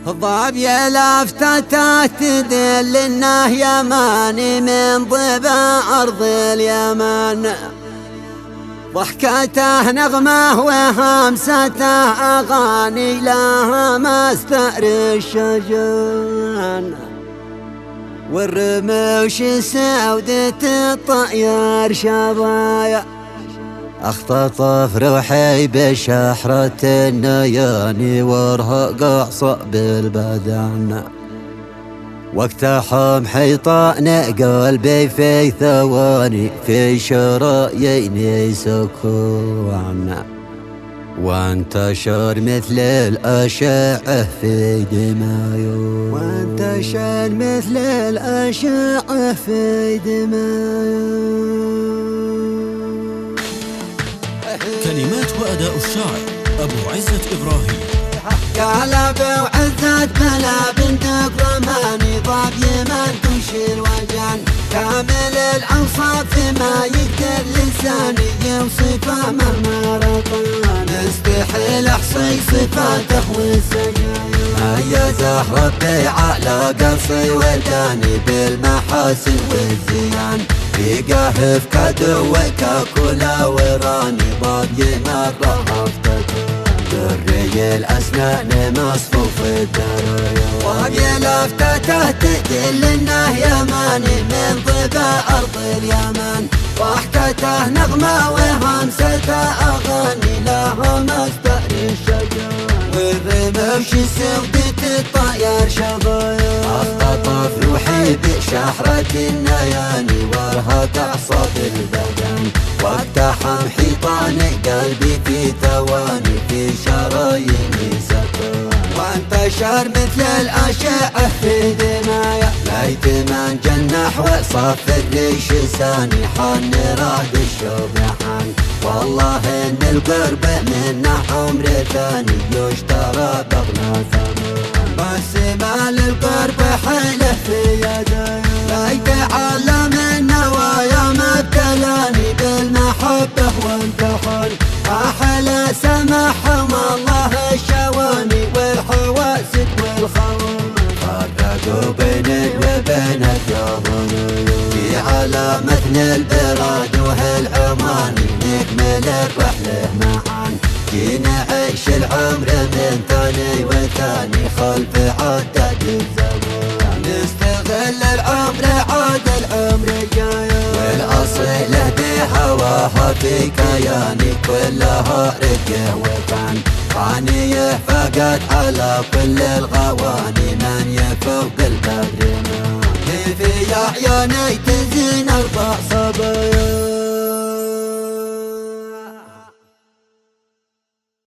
ضابي لافتته تدل انه يماني من ضبا ارض اليمن. ضحكته نغمه وهمسته اغاني لها مستأر الشجن. والرموش سودة الطير شظايا اختطف روحي بشحرة النياني وارهق اعصاب البدن. واقتحم حيطان قلبي في ثواني في شراييني سكون. وانتشر مثل الأشعة في دماي وانتشر مثل الأشعة في دماي. كلمات وأداء الشاعر أبو عزة إبراهيم. قال أبو عزة بلا بنتك ضماني ضاب يمن تشيل وجن. كامل الأوصاف ما يقدر لساني يوصفه مهما رطان. استحيل احصي صفاته والسجايا. ميزه ربي على قصي ولداني بالمحاسن والزيان. بقاه في كدوك كلا وراني ضاب يمره افتكر. دري الاسنان مصفوف الدرايا. ضاب لفتته تدل انه يماني من ضبا ارض اليمن. ضحكته نغمه وهمسته اغاني لها مستأر الشجر. والرموش سودة الطير شظايا اختطف روحي بشحرة النياني وارهق اعصاب البدن. واقتحم حيطان قلبي في ثواني في شراييني سكون. وانتشر مثل الأشعة في دمايا ليت من جنح وصف الريش ساني. حن رعد الشوق حن والله ان القرب منه عمر ثاني يشترى بغنى ثمن. بس ما للقرب حيله في يدي ليت علم النوايا ما ابتلاني بالمحبة وامتحن. احلى سمحهم الله الشواني والحواسد والخوان. فرقوا بيني وبينك يا ظني في على مثل البراد وهالعماني. نكمل الرحلة معا جينا عيش العمر من ثاني وثاني خلف عدد الزمان. نستغل العمر عاد العمر جاي. والأصيلة بهواها في كياني كلها رقه وفن. فانيه فقد على كل الغواني من يفوق البدر ما. في عياني تزين اربع صبايا.